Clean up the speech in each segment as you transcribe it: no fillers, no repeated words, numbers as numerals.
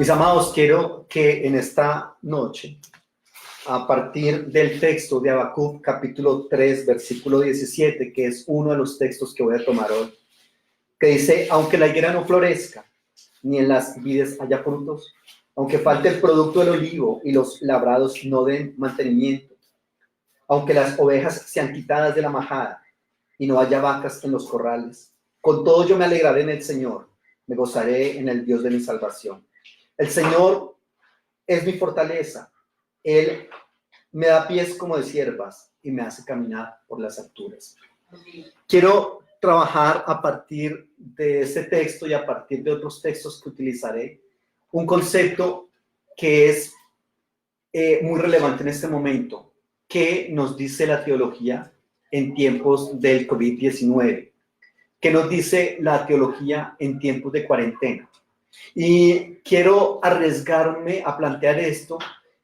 Mis amados, quiero que en esta noche, a partir del texto de Habacuc, capítulo 3, versículo 17, que es uno de los textos que voy a tomar hoy, que dice: aunque la higuera no florezca, ni en las vides haya frutos, aunque falte el producto del olivo y los labrados no den mantenimiento, aunque las ovejas sean quitadas de la majada y no haya vacas en los corrales, con todo yo me alegraré en el Señor, me gozaré en el Dios de mi salvación. El Señor es mi fortaleza, Él me da pies como de ciervas y me hace caminar por las alturas. Quiero trabajar a partir de este texto y a partir de otros textos que utilizaré, un concepto que es muy relevante en este momento, que nos dice la teología en tiempos del COVID-19, que nos dice la teología en tiempos de cuarentena. Y quiero arriesgarme a plantear esto,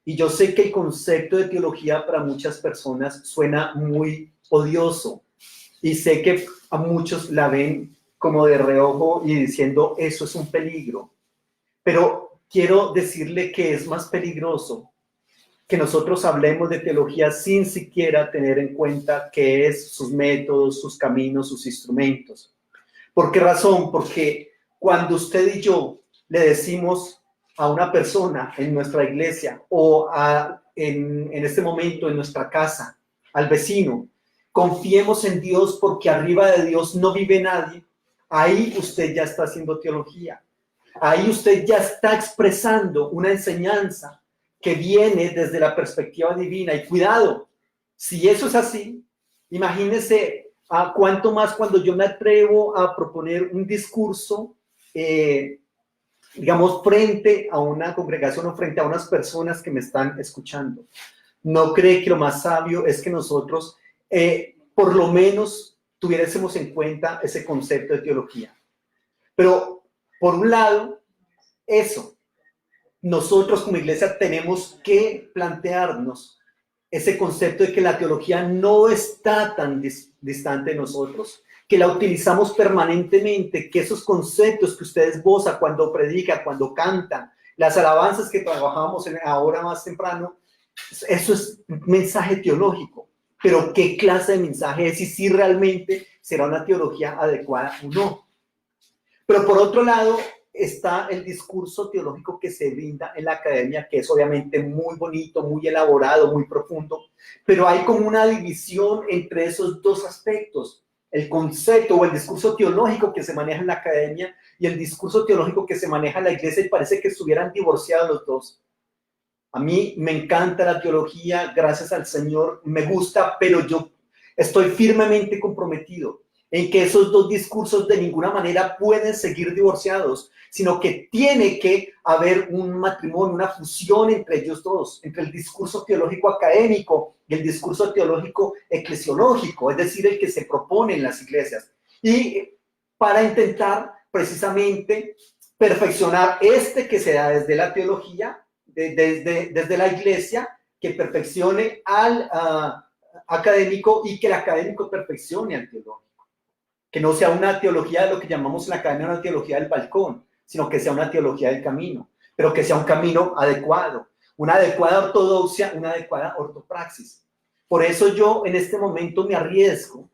y yo sé que el concepto de teología para muchas personas suena muy odioso, y sé que a muchos la ven como de reojo y diciendo eso es un peligro, pero quiero decirle que es más peligroso que nosotros hablemos de teología sin siquiera tener en cuenta qué es sus métodos, sus caminos, sus instrumentos. ¿Por qué razón? Porque cuando usted y yo le decimos a una persona en nuestra iglesia o en este momento en nuestra casa, al vecino, confiemos en Dios porque arriba de Dios no vive nadie, ahí usted ya está haciendo teología. Ahí usted ya está expresando una enseñanza que viene desde la perspectiva divina. Y cuidado, si eso es así, imagínese a cuánto más cuando yo me atrevo a proponer un discurso, digamos, frente a una congregación o frente a unas personas que me están escuchando. ¿No cree que lo más sabio es que nosotros, por lo menos, tuviésemos en cuenta ese concepto de teología? Pero, por un lado, eso, nosotros como iglesia tenemos que plantearnos ese concepto de que la teología no está tan distante de nosotros, que la utilizamos permanentemente, que esos conceptos que usted esboza cuando predica, cuando canta, las alabanzas que trabajamos ahora más temprano, eso es un mensaje teológico. Pero ¿qué clase de mensaje es y si realmente será una teología adecuada o no? Pero por otro lado está el discurso teológico que se brinda en la academia, que es obviamente muy bonito, muy elaborado, muy profundo, pero hay como una división entre esos dos aspectos: el concepto o el discurso teológico que se maneja en la academia y el discurso teológico que se maneja en la iglesia, y parece que estuvieran divorciados los dos. A mí me encanta la teología, gracias al Señor, me gusta, pero yo estoy firmemente comprometido en que esos dos discursos de ninguna manera pueden seguir divorciados, sino que tiene que haber un matrimonio, una fusión entre ellos dos, entre el discurso teológico académico y el discurso teológico eclesiológico, es decir, el que se propone en las iglesias. Y para intentar precisamente perfeccionar este que se da desde la teología, desde la iglesia, que perfeccione al académico y que el académico perfeccione al teológico. Que no sea una teología de lo que llamamos en la academia una teología del balcón, sino que sea una teología del camino, pero que sea un camino adecuado, una adecuada ortodoxia, una adecuada ortopraxis. Por eso yo en este momento me arriesgo,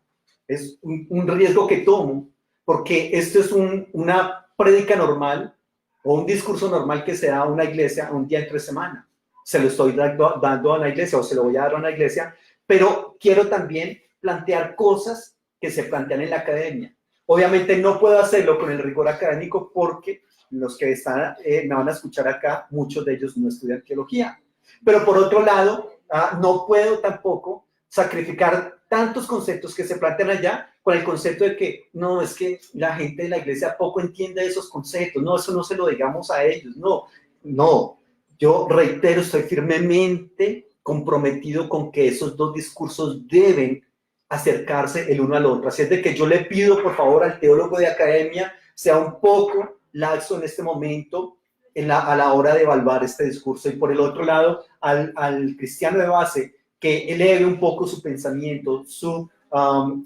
es un riesgo que tomo, porque esto es una prédica normal o un discurso normal que se da a una iglesia un día entre semana. Se lo estoy dando a una iglesia o se lo voy a dar a una iglesia, pero quiero también plantear cosas que se plantean en la academia. Obviamente no puedo hacerlo con el rigor académico porque los que están, me van a escuchar acá, muchos de ellos no estudian teología. Pero por otro lado, no puedo tampoco sacrificar tantos conceptos que se plantean allá con el concepto de que no, es que la gente de la iglesia poco entiende esos conceptos, no, eso no se lo digamos a ellos, no, yo reitero, estoy firmemente comprometido con que esos dos discursos deben acercarse el uno al otro. Así es de que yo le pido por favor al teólogo de academia sea un poco laxo en este momento a la hora de evaluar este discurso, y por el otro lado al cristiano de base que eleve un poco su pensamiento, su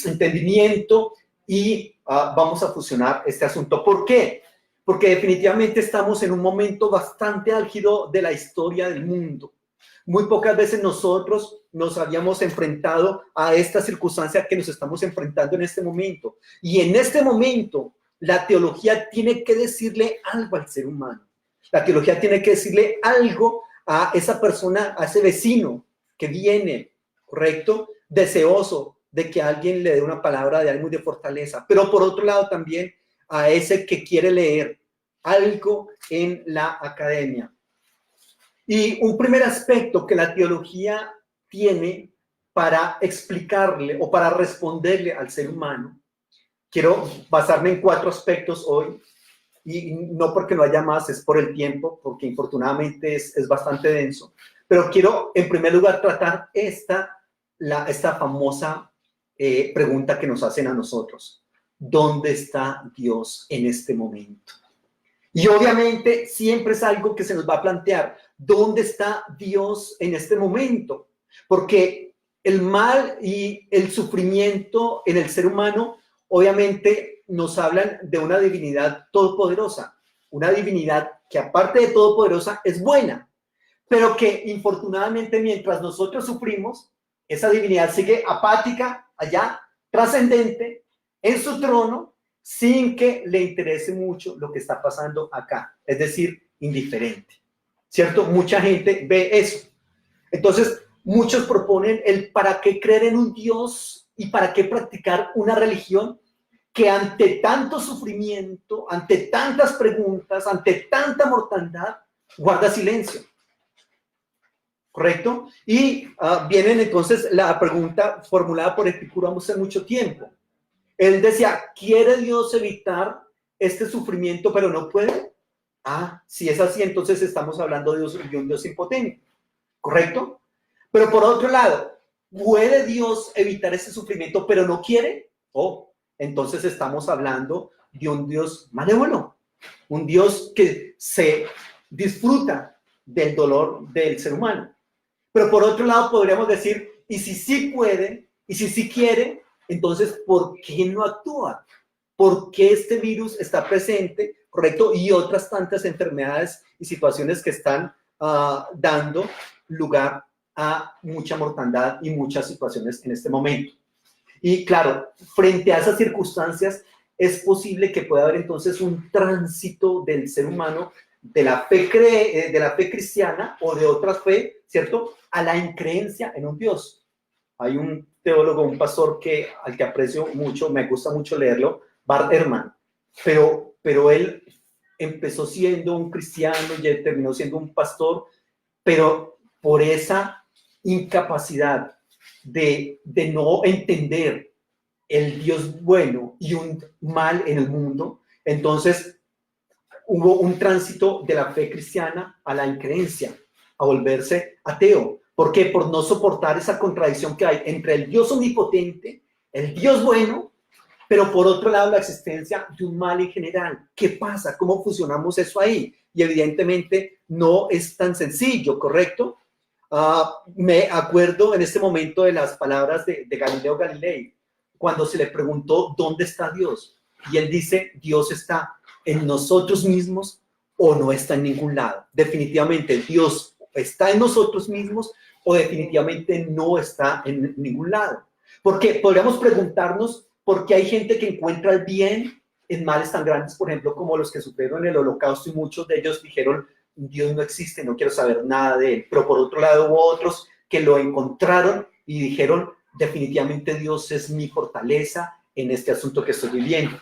entendimiento, y vamos a fusionar este asunto. ¿Por qué? porque definitivamente estamos en un momento bastante álgido de la historia del mundo. Muy pocas veces nosotros nos habíamos enfrentado a esta circunstancia que nos estamos enfrentando en este momento. Y en este momento, la teología tiene que decirle algo al ser humano. La teología tiene que decirle algo a esa persona, a ese vecino que viene, ¿correcto? Deseoso de que alguien le dé una palabra de ánimo y de fortaleza. Pero por otro lado también a ese que quiere leer algo en la academia. Y un primer aspecto que la teología tiene para explicarle o para responderle al ser humano, quiero basarme en 4 aspectos hoy, y no porque no haya más, es por el tiempo, porque infortunadamente es bastante denso, pero quiero en primer lugar tratar esta famosa pregunta que nos hacen a nosotros: ¿dónde está Dios en este momento? Y obviamente siempre es algo que se nos va a plantear: ¿dónde está Dios en este momento? Porque el mal y el sufrimiento en el ser humano obviamente nos hablan de una divinidad todopoderosa, una divinidad que aparte de todopoderosa es buena, pero que infortunadamente mientras nosotros sufrimos, esa divinidad sigue apática allá, trascendente, en su trono, sin que le interese mucho lo que está pasando acá, es decir, indiferente, ¿cierto? Mucha gente ve eso. Entonces, muchos proponen el para qué creer en un Dios y para qué practicar una religión que ante tanto sufrimiento, ante tantas preguntas, ante tanta mortandad, guarda silencio. ¿Correcto? Y vienen entonces la pregunta formulada por Epicuro hace mucho tiempo. Él decía: ¿quiere Dios evitar este sufrimiento pero no puede? Si es así, entonces estamos hablando de un Dios impotente, ¿correcto? Pero por otro lado, ¿puede Dios evitar ese sufrimiento pero no quiere? Entonces estamos hablando de un Dios malévolo, un Dios que se disfruta del dolor del ser humano. Pero por otro lado podríamos decir: y si sí puede, y si sí quiere, entonces ¿por qué no actúa? ¿Por qué este virus está presente, correcto? Y otras tantas enfermedades y situaciones que están dando lugar a mucha mortandad y muchas situaciones en este momento. Y claro, frente a esas circunstancias es posible que pueda haber entonces un tránsito del ser humano de la fe cristiana o de otra fe, ¿cierto?, a la increencia en un Dios. Hay un teólogo, un pastor al que aprecio mucho, me gusta mucho leerlo, Bart Ehrman, pero él empezó siendo un cristiano y terminó siendo un pastor, pero por esa incapacidad de no entender el Dios bueno y un mal en el mundo, entonces hubo un tránsito de la fe cristiana a la increencia, a volverse ateo. ¿Por qué? Por no soportar esa contradicción que hay entre el Dios omnipotente, el Dios bueno, pero por otro lado la existencia de un mal en general. ¿Qué pasa? ¿Cómo fusionamos eso ahí? Y evidentemente no es tan sencillo, ¿correcto? Me acuerdo en este momento de las palabras de Galileo Galilei, cuando se le preguntó ¿dónde está Dios? Y él dice: Dios está en nosotros mismos o no está en ningún lado. Definitivamente Dios está en nosotros mismos o definitivamente no está en ningún lado. Porque podríamos preguntarnos por qué hay gente que encuentra el bien en males tan grandes, por ejemplo, como los que sufrieron el Holocausto, y muchos de ellos dijeron: Dios no existe, no quiero saber nada de él. Pero por otro lado hubo otros que lo encontraron y dijeron: definitivamente Dios es mi fortaleza en este asunto que estoy viviendo.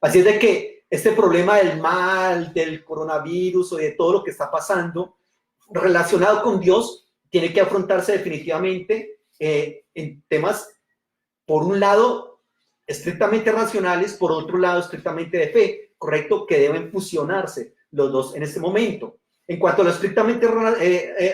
Así es de que este problema del mal, del coronavirus o de todo lo que está pasando relacionado con Dios tiene que afrontarse definitivamente en temas, por un lado, estrictamente racionales, por otro lado, estrictamente de fe, ¿correcto? Que deben fusionarse los dos en este momento. En cuanto a lo estrictamente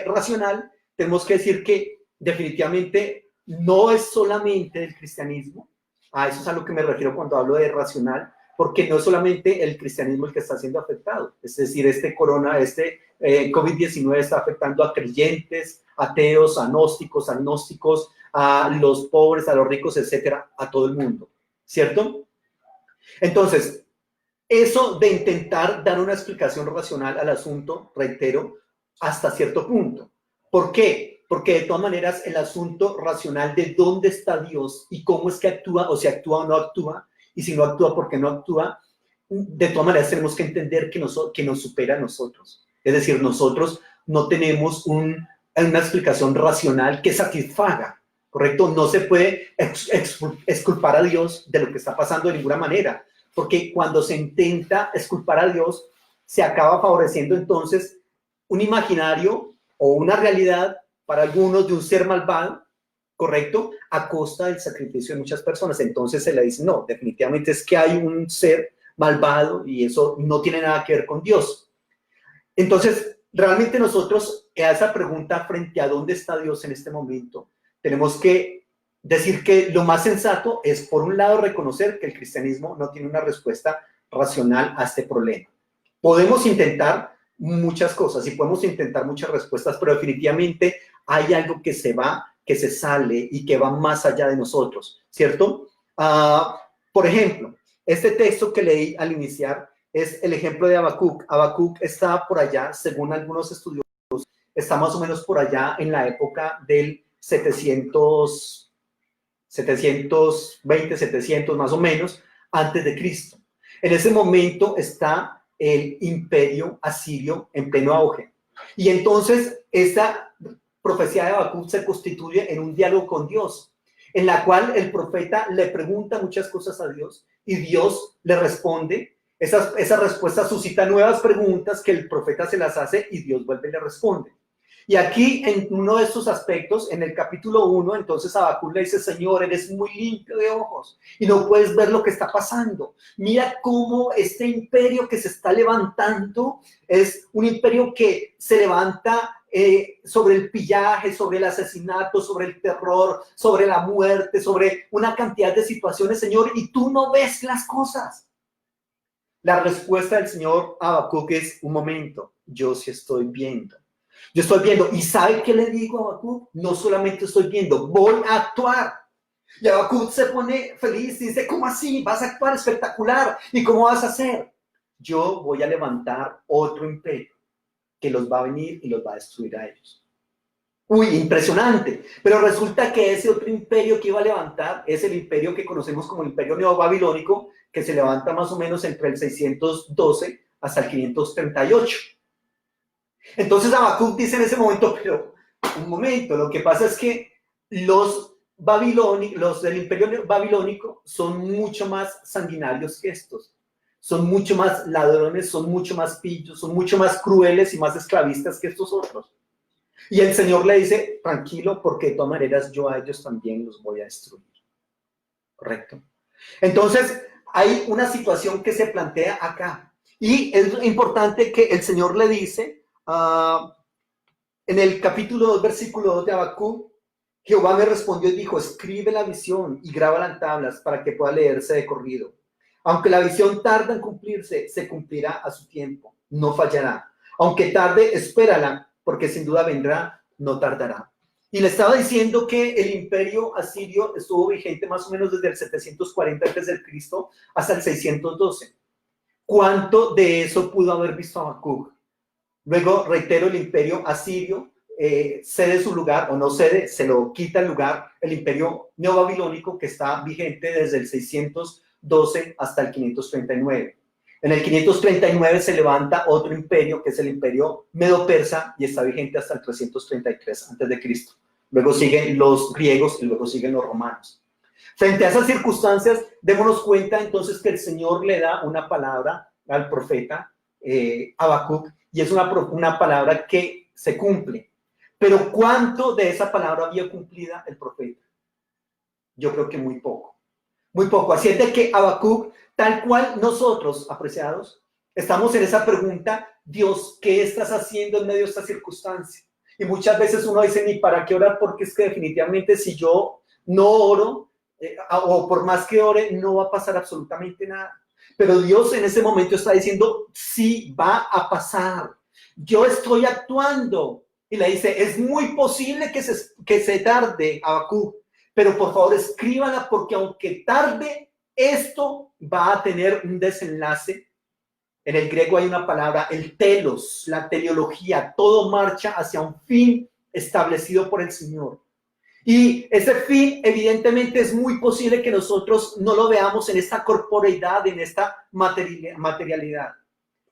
racional, tenemos que decir que definitivamente no es solamente del cristianismo. A eso es a lo que me refiero cuando hablo de racional, porque no es solamente el cristianismo el que está siendo afectado. Es decir, este COVID-19 está afectando a creyentes, ateos, agnósticos, a los pobres, a los ricos, etcétera, a todo el mundo, ¿cierto? Entonces, eso de intentar dar una explicación racional al asunto, reitero, hasta cierto punto. ¿Por qué? Porque de todas maneras el asunto racional de dónde está Dios y cómo es que actúa, o si actúa o no actúa, y si no actúa, ¿por qué no actúa? De todas maneras tenemos que entender que nos supera a nosotros. Es decir, nosotros no tenemos una explicación racional que satisfaga, ¿correcto? No se puede exculpar a Dios de lo que está pasando de ninguna manera, porque cuando se intenta exculpar a Dios, se acaba favoreciendo entonces un imaginario o una realidad para algunos de un ser malvado, ¿correcto? A costa del sacrificio de muchas personas. Entonces se le dice, no, definitivamente es que hay un ser malvado y eso no tiene nada que ver con Dios. Entonces, realmente nosotros, a esa pregunta frente a dónde está Dios en este momento, tenemos que decir que lo más sensato es, por un lado, reconocer que el cristianismo no tiene una respuesta racional a este problema. Podemos intentar muchas cosas y podemos intentar muchas respuestas, pero definitivamente hay algo que se va, que se sale y que va más allá de nosotros, ¿cierto? Por ejemplo, este texto que leí al iniciar es el ejemplo de Habacuc. Habacuc está por allá, según algunos estudiosos, está más o menos por allá en la época del 720, 700 más o menos, antes de Cristo. En ese momento está el imperio asirio en pleno auge. Y entonces esta profecía de Habacuc se constituye en un diálogo con Dios, en la cual el profeta le pregunta muchas cosas a Dios y Dios le responde. Esa respuesta suscita nuevas preguntas que el profeta se las hace y Dios vuelve y le responde. Y aquí, en uno de estos aspectos, en el capítulo 1, entonces Habacuc le dice, Señor, eres muy limpio de ojos y no puedes ver lo que está pasando. Mira cómo este imperio que se está levantando es un imperio que se levanta sobre el pillaje, sobre el asesinato, sobre el terror, sobre la muerte, sobre una cantidad de situaciones, Señor, y tú no ves las cosas. La respuesta del Señor a Habacuc es, un momento, yo sí estoy viendo. Yo estoy viendo, ¿y sabe qué le digo a Habacuc? No solamente estoy viendo, voy a actuar. Y Habacuc se pone feliz y dice, ¿cómo así? ¿Vas a actuar espectacular? ¿Y cómo vas a hacer? Yo voy a levantar otro imperio que los va a venir y los va a destruir a ellos. Uy, impresionante. Pero resulta que ese otro imperio que iba a levantar es el imperio que conocemos como el imperio neobabilónico, que se levanta más o menos entre el 612 hasta el 538. Entonces Habacuc dice en ese momento, pero un momento, lo que pasa es que los del imperio babilónico son mucho más sanguinarios que estos. Son mucho más ladrones, son mucho más pillos, son mucho más crueles y más esclavistas que estos otros. Y el Señor le dice, tranquilo, porque de todas maneras yo a ellos también los voy a destruir. ¿Correcto? Entonces, hay una situación que se plantea acá. Y es importante que el Señor le dice, en el capítulo 2, versículo 2 de Habacuc, Jehová me respondió y dijo, escribe la visión y grábala en tablas para que pueda leerse de corrido. Aunque la visión tarda en cumplirse, se cumplirá a su tiempo, no fallará. Aunque tarde, espérala, porque sin duda vendrá, no tardará. Y le estaba diciendo que el imperio asirio estuvo vigente más o menos desde el 740 a.C. hasta el 612. ¿Cuánto de eso pudo haber visto Habacuc? Luego, reitero, el imperio asirio cede su lugar, o no cede, se lo quita el lugar, el imperio neobabilónico que está vigente desde el 612 hasta el 539. En el 539 se levanta otro imperio, que es el imperio medo-persa, y está vigente hasta el 333 a.C. Luego siguen los griegos y luego siguen los romanos. Frente a esas circunstancias, démonos cuenta entonces que el Señor le da una palabra al profeta Habacuc, y es una palabra que se cumple. Pero ¿cuánto de esa palabra había cumplida el profeta? Yo creo que muy poco. Muy poco. Así es de que Habacuc, tal cual nosotros, apreciados, estamos en esa pregunta, Dios, ¿qué estás haciendo en medio de esta circunstancia? Y muchas veces uno dice, ni para qué orar, porque es que definitivamente si yo no oro, o por más que ore, no va a pasar absolutamente nada. Pero Dios en ese momento está diciendo, sí, va a pasar. Yo estoy actuando. Y le dice, es muy posible que se tarde, Habacuc, pero por favor escríbala porque aunque tarde, esto va a tener un desenlace En el griego hay una palabra, el telos, la teleología, todo marcha hacia un fin establecido por el Señor. Y ese fin, evidentemente, es muy posible que nosotros no lo veamos en esta corporeidad, en esta materialidad,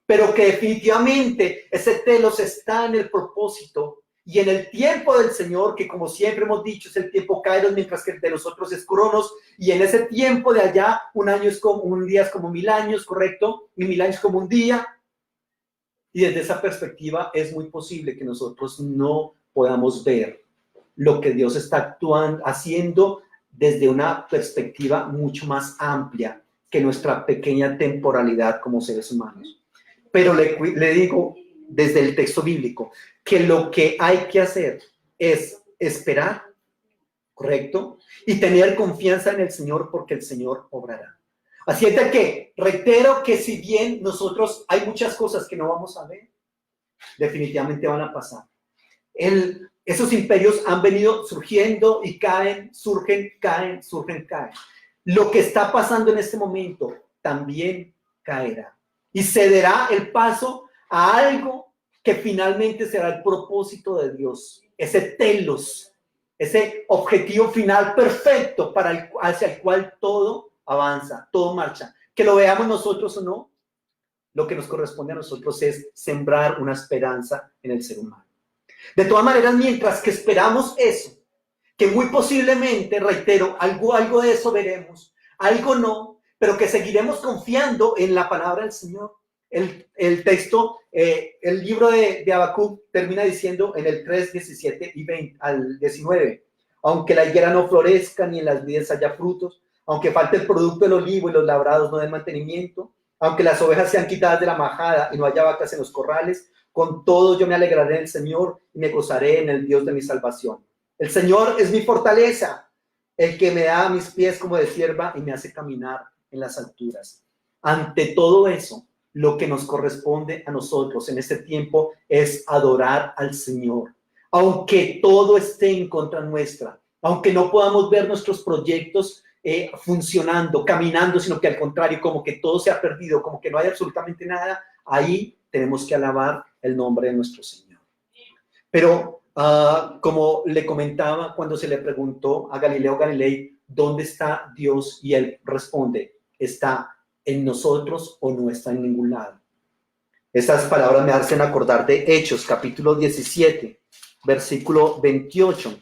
pero que definitivamente ese telos está en el propósito y en el tiempo del Señor, que como siempre hemos dicho, es el tiempo kairos, mientras que el de nosotros es cronos, y en ese tiempo de allá, un día es como 1000 años, ¿correcto? Y 1000 años como un día. Y desde esa perspectiva es muy posible que nosotros no podamos ver lo que Dios está haciendo desde una perspectiva mucho más amplia que nuestra pequeña temporalidad como seres humanos. Pero le digo desde el texto bíblico que lo que hay que hacer es esperar, ¿correcto? Y tener confianza en el Señor, porque el Señor obrará. Así es de que reitero que si bien nosotros hay muchas cosas que no vamos a ver, definitivamente van a pasar. Esos imperios han venido surgiendo y caen, surgen, caen, surgen, caen. Lo que está pasando en este momento también caerá y cederá el paso a algo que finalmente será el propósito de Dios, ese telos, ese objetivo final perfecto hacia el cual todo avanza, todo marcha. Que lo veamos nosotros o no, lo que nos corresponde a nosotros es sembrar una esperanza en el ser humano. De todas maneras, mientras que esperamos eso, que muy posiblemente, reitero, algo de eso veremos, algo no, pero que seguiremos confiando en la palabra del Señor. El texto, el libro de Habacuc termina diciendo en el 3, 17 y 20 al 19, aunque la higuera no florezca ni en las vides haya frutos, aunque falte el producto del olivo y los labrados no den mantenimiento, aunque las ovejas sean quitadas de la majada y no haya vacas en los corrales, con todo yo me alegraré en el Señor y me gozaré en el Dios de mi salvación. El Señor es mi fortaleza, el que me da a mis pies como de cierva y me hace caminar en las alturas. Ante todo eso, lo que nos corresponde a nosotros en este tiempo es adorar al Señor. Aunque todo esté en contra nuestra, aunque no podamos ver nuestros proyectos funcionando, caminando, sino que al contrario, como que todo se ha perdido, como que no hay absolutamente nada, ahí tenemos que alabar el nombre de nuestro Señor. Pero como le comentaba cuando se le preguntó a Galileo Galilei, ¿dónde está Dios? Y él responde, ¿está en nosotros o no está en ningún lado? Estas palabras me hacen acordar de Hechos, capítulo 17, versículo 28.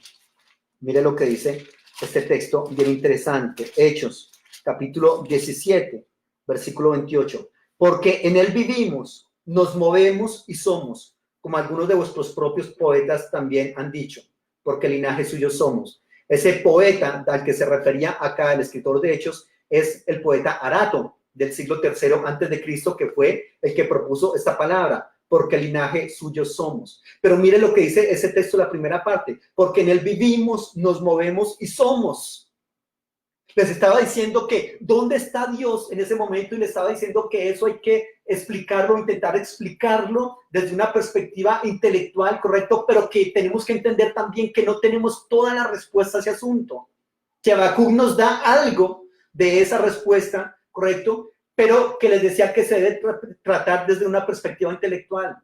Mire lo que dice este texto bien interesante. Hechos, capítulo 17, versículo 28. Porque en él vivimos, nos movemos y somos, como algunos de vuestros propios poetas también han dicho, porque linaje suyo somos. Ese poeta al que se refería acá el escritor de Hechos es el poeta Arato, del siglo III antes de Cristo, que fue el que propuso esta palabra, porque linaje suyo somos. Pero mire lo que dice ese texto, la primera parte, porque en él vivimos, nos movemos y somos. Les estaba diciendo que ¿dónde está Dios en ese momento? Y les estaba diciendo que eso hay que explicarlo, intentar explicarlo desde una perspectiva intelectual, correcto, pero que tenemos que entender también que no tenemos toda la respuesta a ese asunto. Que Habacuc nos da algo de esa respuesta, correcto, pero que les decía que se debe tratar desde una perspectiva intelectual.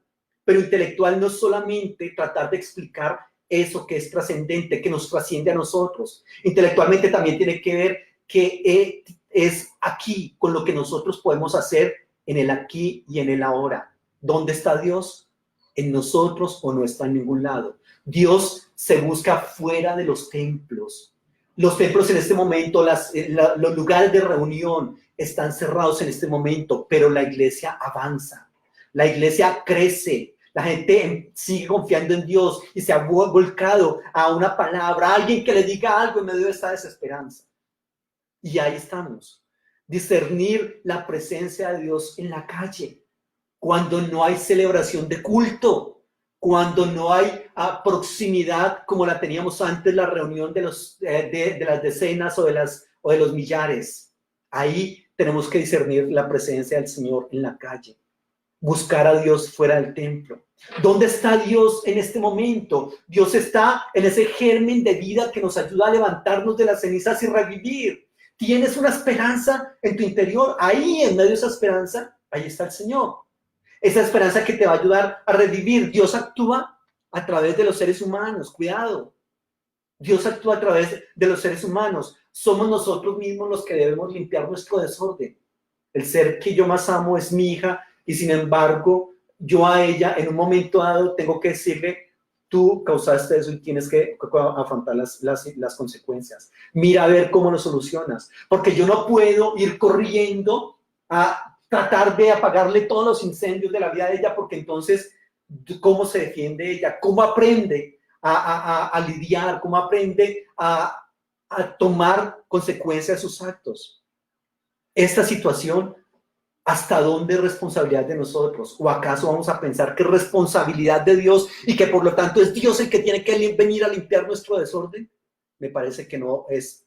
Pero intelectual no es solamente tratar de explicar eso que es trascendente, que nos trasciende a nosotros. Intelectualmente también tiene que ver que es aquí con lo que nosotros podemos hacer en el aquí y en el ahora. ¿Dónde está Dios? ¿En nosotros o no está en ningún lado? Dios se busca fuera de los templos. Los templos en este momento, los lugares de reunión están cerrados en este momento, pero la iglesia avanza, la iglesia crece. La gente sigue confiando en Dios y se ha volcado a una palabra, a alguien que le diga algo en medio de esta desesperanza. Y ahí estamos. Discernir la presencia de Dios en la calle, cuando no hay celebración de culto, cuando no hay proximidad como la teníamos antes, la reunión de las decenas o de los millares. Ahí tenemos que discernir la presencia del Señor en la calle. Buscar a Dios fuera del templo. ¿Dónde está Dios en este momento? Dios está en ese germen de vida que nos ayuda a levantarnos de las cenizas y revivir. ¿Tienes una esperanza en tu interior? Ahí, en medio de esa esperanza, ahí está el Señor. esa esperanza que te va a ayudar a revivir. Dios actúa a través de los seres humanos, cuidado. Dios actúa a través de los seres humanos. Somos nosotros mismos los que debemos limpiar nuestro desorden. El ser que yo más amo es mi hija y sin embargo yo a ella en un momento dado tengo que decirle, tú causaste eso y tienes que afrontar las consecuencias. Mira a ver cómo lo solucionas, porque yo no puedo ir corriendo a tratar de apagarle todos los incendios de la vida de ella, porque entonces, ¿cómo se defiende ella? ¿Cómo aprende a lidiar? ¿Cómo aprende a tomar consecuencias de sus actos? Esta situación, ¿hasta dónde es responsabilidad de nosotros? ¿O acaso vamos a pensar que es responsabilidad de Dios y que por lo tanto es Dios el que tiene que venir a limpiar nuestro desorden? Me parece que no es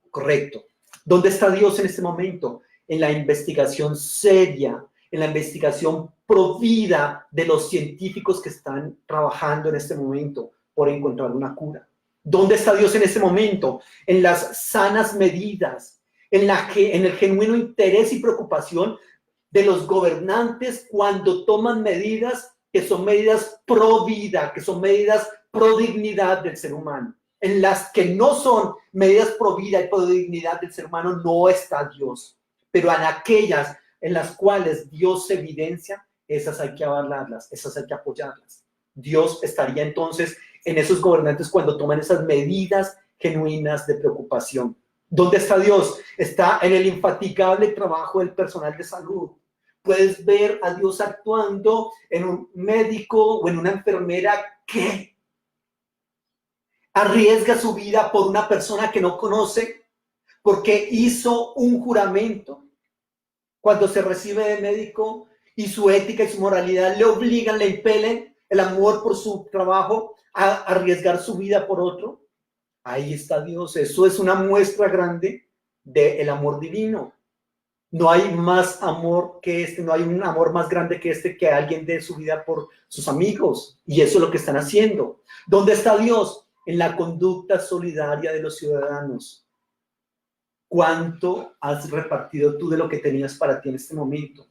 correcto. ¿Dónde está Dios en este momento? En la investigación seria, en la investigación provida de los científicos que están trabajando en este momento por encontrar una cura. ¿Dónde está Dios en este momento? En las sanas medidas, en el genuino interés y preocupación de los gobernantes cuando toman medidas que son medidas pro vida, que son medidas pro dignidad del ser humano. En las que no son medidas pro vida y pro dignidad del ser humano no está Dios. Pero en aquellas en las cuales Dios se evidencia, esas hay que avalarlas, esas hay que apoyarlas. Dios estaría entonces en esos gobernantes cuando toman esas medidas genuinas de preocupación. ¿Dónde está Dios? Está en el infatigable trabajo del personal de salud. Puedes ver a Dios actuando en un médico o en una enfermera que arriesga su vida por una persona que no conoce, porque hizo un juramento cuando se recibe de médico y su ética y su moralidad le obligan, le impelen el amor por su trabajo a arriesgar su vida por otro. Ahí está Dios. Eso es una muestra grande del amor divino. No hay más amor que este, no hay un amor más grande que este, que alguien dé su vida por sus amigos. Y eso es lo que están haciendo. ¿Dónde está Dios? En la conducta solidaria de los ciudadanos. ¿Cuánto has repartido tú de lo que tenías para ti en este momento?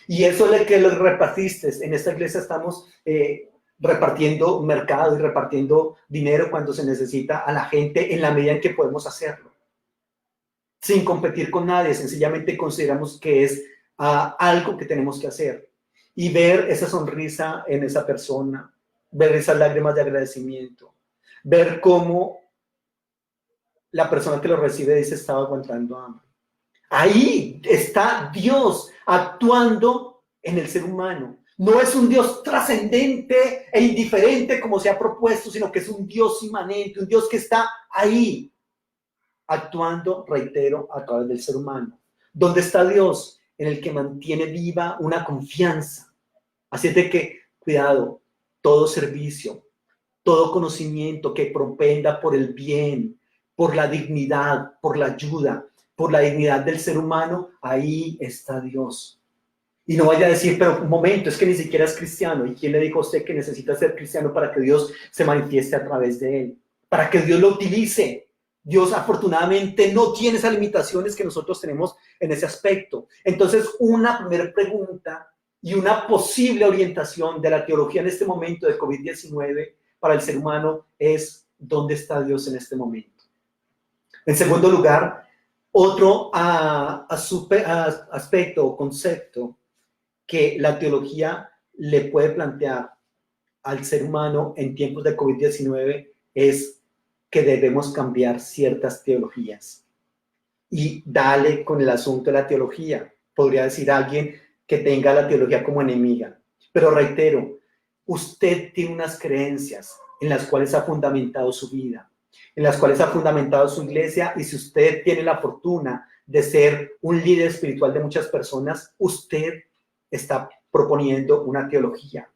Y eso es lo que lo repartiste. En esta iglesia estamos repartiendo mercado y repartiendo dinero cuando se necesita a la gente en la medida en que podemos hacerlo. Sin competir con nadie, sencillamente consideramos que es algo que tenemos que hacer. Y ver esa sonrisa en esa persona, ver esas lágrimas de agradecimiento, ver cómo la persona que lo recibe dice estaba aguantando hambre. Ahí está Dios actuando en el ser humano. No es un Dios trascendente e indiferente como se ha propuesto, sino que es un Dios inmanente, un Dios que está ahí, actuando, reitero, a través del ser humano. ¿Dónde está Dios? En el que mantiene viva una confianza. Así es de que, cuidado, todo servicio, todo conocimiento que propenda por el bien, por la dignidad, por la ayuda, por la dignidad del ser humano, ahí está Dios. Y no vaya a decir, pero un momento, es que ni siquiera es cristiano. ¿Y quién le dijo a usted que necesita ser cristiano para que Dios se manifieste a través de él? Para que Dios lo utilice. Dios afortunadamente no tiene esas limitaciones que nosotros tenemos en ese aspecto. Entonces, una primera pregunta y una posible orientación de la teología en este momento de COVID-19 para el ser humano es, ¿dónde está Dios en este momento? En segundo lugar, otro aspecto o concepto que la teología le puede plantear al ser humano en tiempos de COVID-19 es que debemos cambiar ciertas teologías. Y dale con el asunto de la teología. Podría decir alguien que tenga la teología como enemiga. Pero reitero, usted tiene unas creencias en las cuales ha fundamentado su vida, en las cuales ha fundamentado su iglesia, y si usted tiene la fortuna de ser un líder espiritual de muchas personas, usted está proponiendo una teología.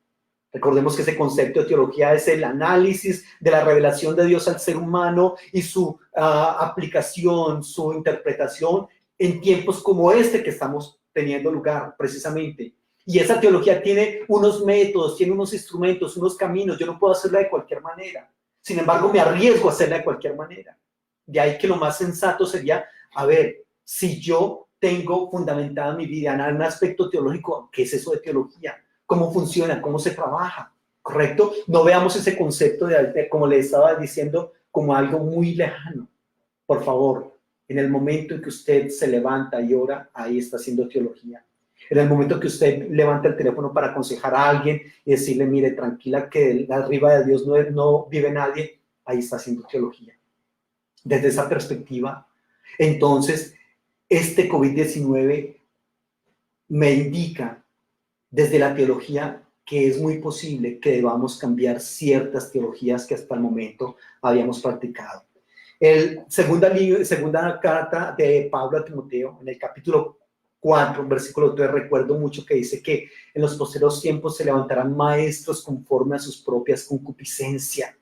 Recordemos que ese concepto de teología es el análisis de la revelación de Dios al ser humano y su aplicación, su interpretación en tiempos como este que estamos teniendo lugar precisamente. Y esa teología tiene unos métodos, tiene unos instrumentos, unos caminos. Yo no puedo hacerla de cualquier manera. Sin embargo, me arriesgo a hacerla de cualquier manera. De ahí que lo más sensato sería, a ver, si yo tengo fundamentada mi vida en un aspecto teológico, ¿qué es eso de teología? cómo funciona, cómo se trabaja, ¿correcto? No veamos ese concepto como le estaba diciendo, como algo muy lejano. Por favor, en el momento en que usted se levanta y ora, ahí está haciendo teología. En el momento que usted levanta el teléfono para aconsejar a alguien y decirle, mire, tranquila que arriba de Dios no vive nadie, ahí está haciendo teología. Desde esa perspectiva, entonces, este COVID-19 me indica desde la teología que es muy posible que debamos cambiar ciertas teologías que hasta el momento habíamos practicado. Segunda carta de Pablo a Timoteo, en el capítulo 4, versículo 3, recuerdo mucho que dice que en los posteriores tiempos se levantarán maestros conforme a sus propias concupiscencias.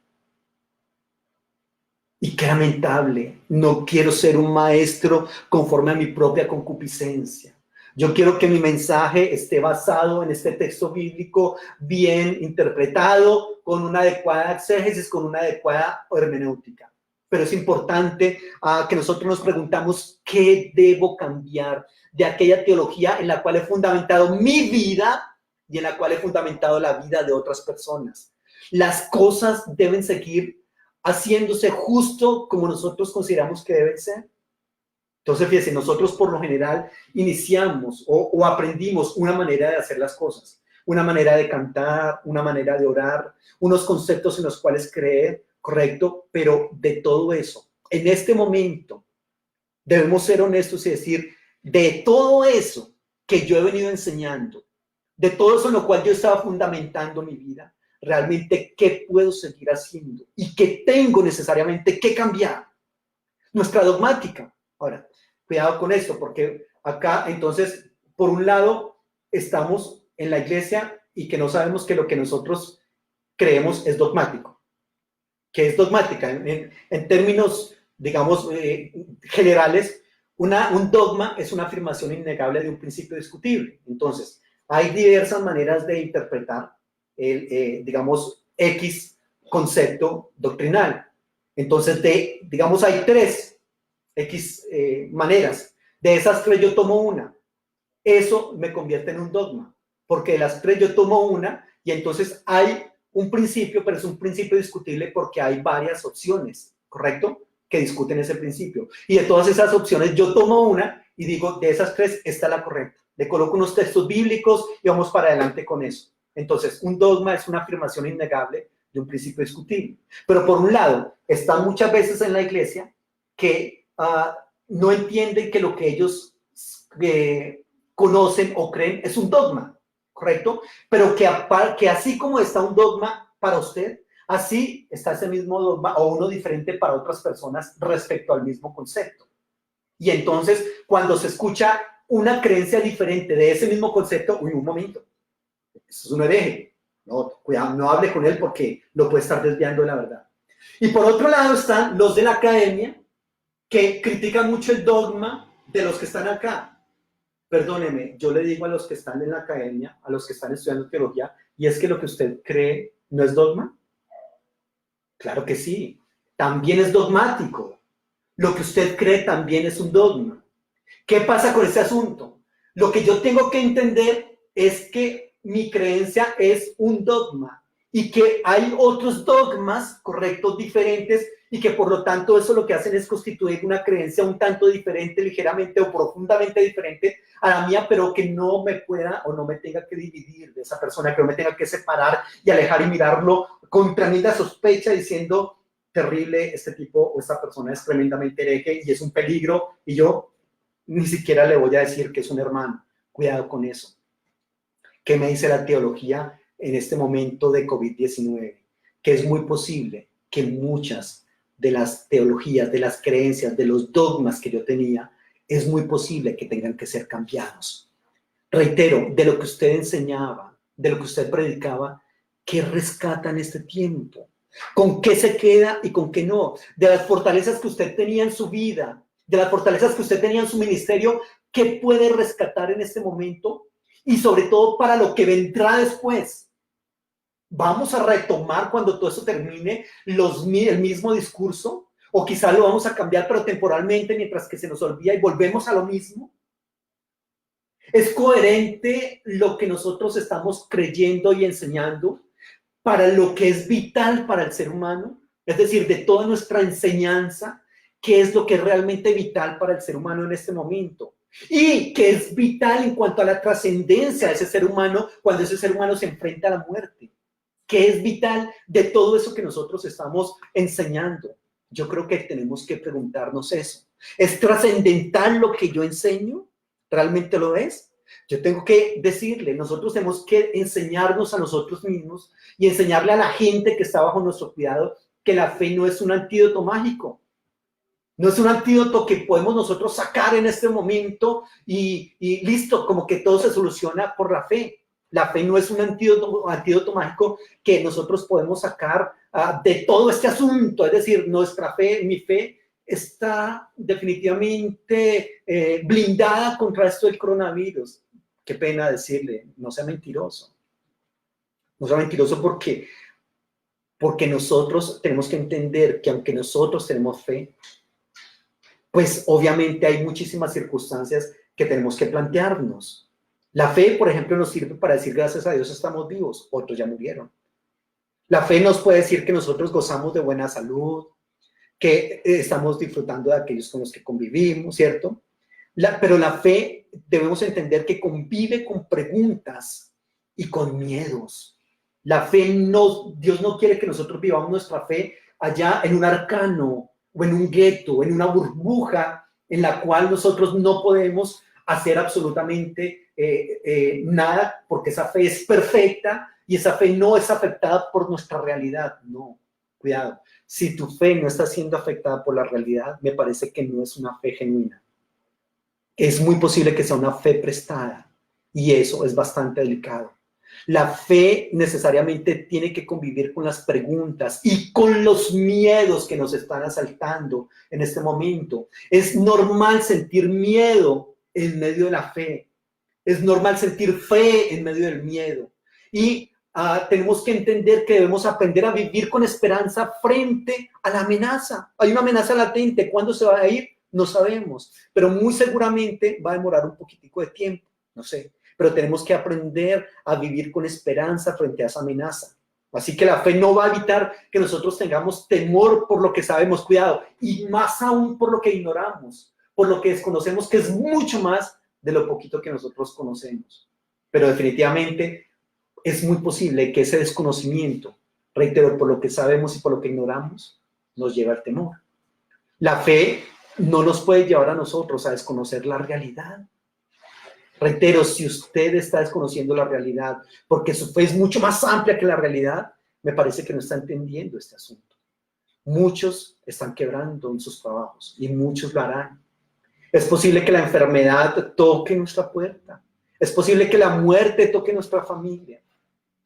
Y qué lamentable, no quiero ser un maestro conforme a mi propia concupiscencia. Yo quiero que mi mensaje esté basado en este texto bíblico bien interpretado, con una adecuada exégesis, con una adecuada hermenéutica. Pero es importante que nosotros nos preguntamos qué debo cambiar de aquella teología en la cual he fundamentado mi vida y en la cual he fundamentado la vida de otras personas. Las cosas deben seguir haciéndose justo como nosotros consideramos que deben ser. Entonces, fíjense, nosotros por lo general iniciamos o aprendimos una manera de hacer las cosas, una manera de cantar, una manera de orar, unos conceptos en los cuales creer, correcto, pero de todo eso, en este momento, debemos ser honestos y decir, de todo eso que yo he venido enseñando, de todo eso en lo cual yo estaba fundamentando mi vida, realmente qué puedo seguir haciendo y qué tengo necesariamente que cambiar. Nuestra dogmática. Ahora, cuidado con esto, porque acá entonces, por un lado, estamos en la iglesia y que no sabemos que lo que nosotros creemos es dogmático. ¿Qué es dogmática? En términos, digamos, generales, un dogma es una afirmación innegable de un principio discutible. Entonces, hay diversas maneras de interpretar digamos, X concepto doctrinal. Entonces, digamos, hay 3 X maneras. De esas 3 yo tomo una. Eso me convierte en un dogma, porque de las 3 yo tomo una y entonces hay un principio, pero es un principio discutible porque hay varias opciones, ¿correcto? Que discuten ese principio. Y de todas esas opciones yo tomo una y digo, de esas 3, esta es la correcta. Le coloco unos textos bíblicos y vamos para adelante con eso. Entonces, un dogma es una afirmación innegable de un principio discutible. Pero por un lado, están muchas veces en la iglesia que no entienden que lo que ellos conocen o creen es un dogma, ¿correcto? Pero que así como está un dogma para usted, así está ese mismo dogma o uno diferente para otras personas respecto al mismo concepto. Y entonces, cuando se escucha una creencia diferente de ese mismo concepto, un momento, eso es un hereje. No, cuidado, no hable con él porque lo puede estar desviando de la verdad. Y por otro lado están los de la academia que critican mucho el dogma de los que están acá. Perdóneme, yo le digo a los que están en la academia, a los que están estudiando teología, y es que lo que usted cree no es dogma. Claro que sí, también es dogmático. Lo que usted cree también es un dogma. ¿Qué pasa con ese asunto? Lo que yo tengo que entender es que mi creencia es un dogma y que hay otros dogmas correctos diferentes y que por lo tanto eso lo que hacen es constituir una creencia un tanto diferente, ligeramente o profundamente diferente a la mía, pero que no me pueda o no me tenga que dividir de esa persona, que no me tenga que separar y alejar y mirarlo con tremenda sospecha diciendo terrible, este tipo o esta persona es tremendamente hereje y es un peligro y yo ni siquiera le voy a decir que es un hermano. Cuidado con eso. ¿Qué me dice la teología en este momento de COVID-19? Que es muy posible que muchas de las teologías, de las creencias, de los dogmas que yo tenía, es muy posible que tengan que ser cambiados. Reitero, de lo que usted enseñaba, de lo que usted predicaba, ¿qué rescata en este tiempo? ¿Con qué se queda y con qué no? De las fortalezas que usted tenía en su vida, de las fortalezas que usted tenía en su ministerio, ¿qué puede rescatar en este momento? Y sobre todo para lo que vendrá después. ¿Vamos a retomar cuando todo eso termine el mismo discurso? ¿O quizá lo vamos a cambiar pero temporalmente mientras que se nos olvida y volvemos a lo mismo? ¿Es coherente lo que nosotros estamos creyendo y enseñando para lo que es vital para el ser humano? Es decir, de toda nuestra enseñanza, ¿qué es lo que es realmente vital para el ser humano en este momento? Y qué es vital en cuanto a la trascendencia de ese ser humano cuando ese ser humano se enfrenta a la muerte. ¿Qué es vital de todo eso que nosotros estamos enseñando? Yo creo que tenemos que preguntarnos eso. ¿Es trascendental lo que yo enseño? ¿Realmente lo es? Yo tengo que decirle, nosotros tenemos que enseñarnos a nosotros mismos y enseñarle a la gente que está bajo nuestro cuidado que la fe no es un antídoto mágico. No es un antídoto que podemos nosotros sacar en este momento y listo, como que todo se soluciona por la fe. La fe no es un antídoto mágico que nosotros podemos sacar de todo este asunto. Es decir, nuestra fe, mi fe, está definitivamente blindada contra esto del coronavirus. Qué pena decirle, no sea mentiroso. No sea mentiroso porque nosotros tenemos que entender que aunque nosotros tenemos fe, pues obviamente hay muchísimas circunstancias que tenemos que plantearnos. La fe, por ejemplo, nos sirve para decir gracias a Dios estamos vivos, otros ya murieron. La fe nos puede decir que nosotros gozamos de buena salud, que estamos disfrutando de aquellos con los que convivimos, ¿cierto? Pero la fe debemos entender que convive con preguntas y con miedos. La fe no, Dios no quiere que nosotros vivamos nuestra fe allá en un arcano o en un gueto, en una burbuja en la cual nosotros no podemos hacer absolutamente nada porque esa fe es perfecta y esa fe no es afectada por nuestra realidad. No, cuidado. Si tu fe no está siendo afectada por la realidad, me parece que no es una fe genuina. Es muy posible que sea una fe prestada y eso es bastante delicado. La fe necesariamente tiene que convivir con las preguntas y con los miedos que nos están asaltando en este momento. Es normal sentir miedo en medio de la fe. Es normal sentir fe en medio del miedo. Y tenemos que entender que debemos aprender a vivir con esperanza frente a la amenaza. Hay una amenaza latente. ¿Cuándo se va a ir? No sabemos. Pero muy seguramente va a demorar un poquitico de tiempo. No sé. Pero tenemos que aprender a vivir con esperanza frente a esa amenaza. Así que la fe no va a evitar que nosotros tengamos temor por lo que sabemos, cuidado, y más aún por lo que ignoramos, por lo que desconocemos, que es mucho más de lo poquito que nosotros conocemos. Pero definitivamente es muy posible que ese desconocimiento, reitero, por lo que sabemos y por lo que ignoramos, nos lleve al temor. La fe no nos puede llevar a nosotros a desconocer la realidad. Reitero, si usted está desconociendo la realidad porque su fe es mucho más amplia que la realidad, me parece que no está entendiendo este asunto. Muchos están quebrando en sus trabajos y muchos lo harán. Es posible que la enfermedad toque nuestra puerta. Es posible que la muerte toque nuestra familia.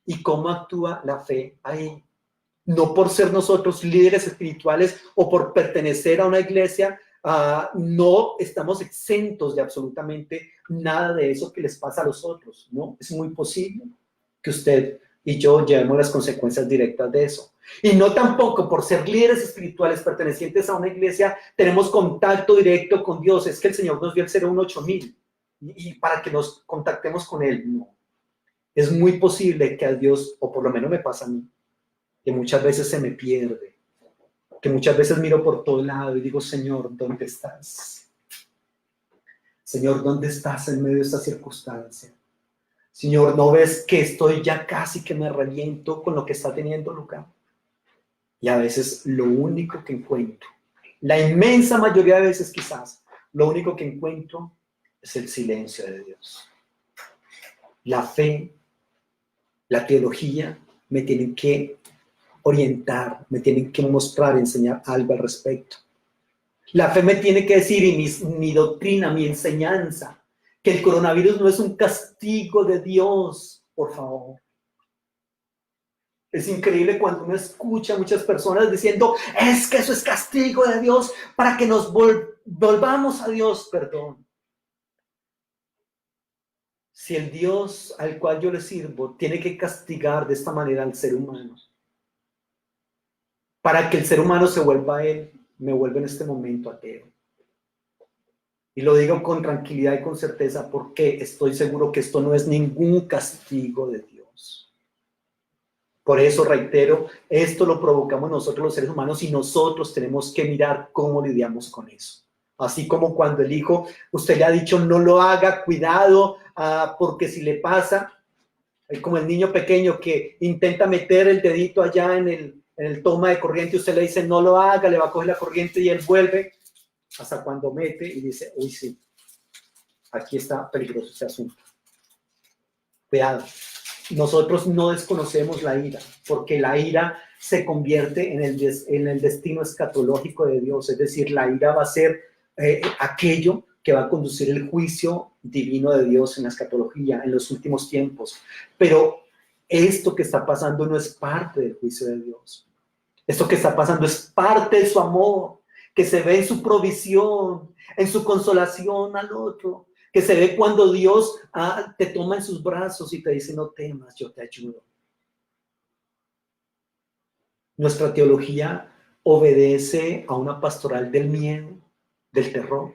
¿Y cómo actúa la fe ahí? No por ser nosotros líderes espirituales o por pertenecer a una iglesia, no estamos exentos de absolutamente nada de eso que les pasa a los otros, ¿no? Es muy posible que usted y yo llevemos las consecuencias directas de eso. Y no tampoco por ser líderes espirituales pertenecientes a una iglesia tenemos contacto directo con Dios. Es que el Señor nos dio el 018.000 y para que nos contactemos con Él, no. Es muy posible que a Dios, o por lo menos me pasa a mí, que muchas veces se me pierde, que muchas veces miro por todo lado y digo, Señor, ¿dónde estás? Señor, ¿dónde estás en medio de esta circunstancia? Señor, ¿no ves que estoy ya casi que me reviento con lo que está teniendo lugar? Y a veces lo único que encuentro, la inmensa mayoría de veces quizás, lo único que encuentro es el silencio de Dios. La fe, la teología me tienen que orientar, me tienen que mostrar, enseñar algo al respecto. La fe me tiene que decir, y mi doctrina, mi enseñanza, que el coronavirus no es un castigo de Dios, por favor. Es increíble cuando uno escucha a muchas personas diciendo, es que eso es castigo de Dios para que nos volvamos a Dios. Perdón. Si el Dios al cual yo le sirvo tiene que castigar de esta manera al ser humano, para que el ser humano se vuelva a él, me vuelve en este momento ateo. Y lo digo con tranquilidad y con certeza porque estoy seguro que esto no es ningún castigo de Dios. Por eso reitero, esto lo provocamos nosotros los seres humanos y nosotros tenemos que mirar cómo lidiamos con eso. Así como cuando el hijo, usted le ha dicho no lo haga, cuidado, porque si le pasa, como el niño pequeño que intenta meter el dedito allá en el toma de corriente, usted le dice no lo haga, le va a coger la corriente y él vuelve hasta cuando mete y dice, uy sí, aquí está peligroso ese asunto. Cuidado. Nosotros no desconocemos la ira, porque la ira se convierte en el destino escatológico de Dios, es decir, la ira va a ser aquello que va a conducir el juicio divino de Dios en la escatología, en los últimos tiempos. Pero esto que está pasando no es parte del juicio de Dios. Esto que está pasando es parte de su amor, que se ve en su provisión, en su consolación al otro, que se ve cuando Dios te toma en sus brazos y te dice, no temas, yo te ayudo. Nuestra teología obedece a una pastoral del miedo, del terror.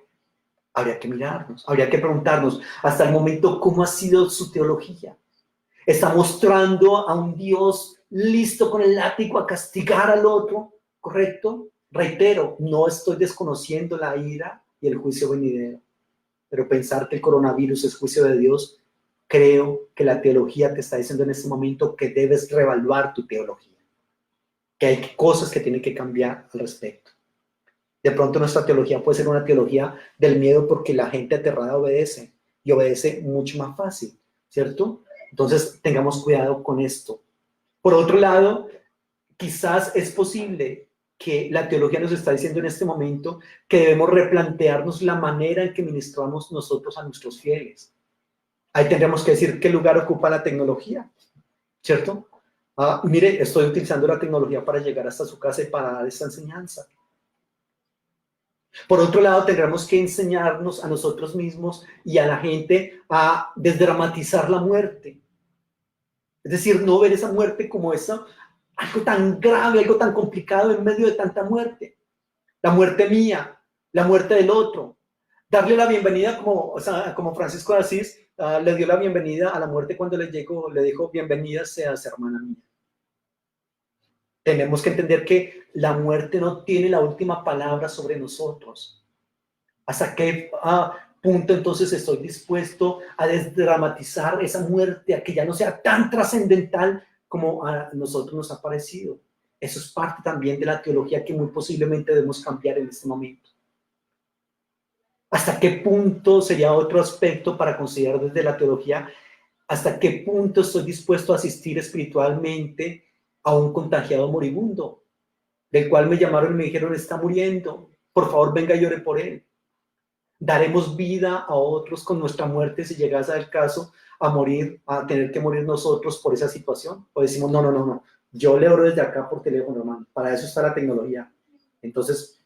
Habría que mirarnos, habría que preguntarnos hasta el momento cómo ha sido su teología. ¿Está mostrando a un Dios listo con el látigo a castigar al otro? ¿Correcto? Reitero, no estoy desconociendo la ira y el juicio venidero, pero pensar que el coronavirus es juicio de Dios, creo que la teología te está diciendo en este momento que debes reevaluar tu teología, que hay cosas que tienen que cambiar al respecto. De pronto nuestra teología puede ser una teología del miedo porque la gente aterrada obedece y obedece mucho más fácil, ¿cierto? Entonces tengamos cuidado con esto. Por otro lado, quizás es posible que la teología nos está diciendo en este momento que debemos replantearnos la manera en que ministramos nosotros a nuestros fieles. Ahí tendríamos que decir qué lugar ocupa la tecnología, ¿cierto? Mire, estoy utilizando la tecnología para llegar hasta su casa y para dar esta enseñanza. Por otro lado, tendremos que enseñarnos a nosotros mismos y a la gente a desdramatizar la muerte. Es decir, no ver esa muerte como algo tan grave, algo tan complicado en medio de tanta muerte. La muerte mía, la muerte del otro. Darle la bienvenida como Francisco de Asís le dio la bienvenida a la muerte cuando le llegó, le dijo, bienvenida seas, hermana mía. Tenemos que entender que la muerte no tiene la última palabra sobre nosotros. ¿Hasta qué punto entonces estoy dispuesto a desdramatizar esa muerte, a que ya no sea tan trascendental como a nosotros nos ha parecido? Eso es parte también de la teología que muy posiblemente debemos cambiar en este momento. ¿Hasta qué punto sería otro aspecto para considerar desde la teología? ¿Hasta qué punto estoy dispuesto a asistir espiritualmente a un contagiado moribundo, del cual me llamaron y me dijeron, está muriendo, por favor venga y ore por él? ¿Daremos vida a otros con nuestra muerte si llegase al caso a morir, a tener que morir nosotros por esa situación? O decimos, no, yo le oro desde acá por teléfono, hermano, para eso está la tecnología. Entonces,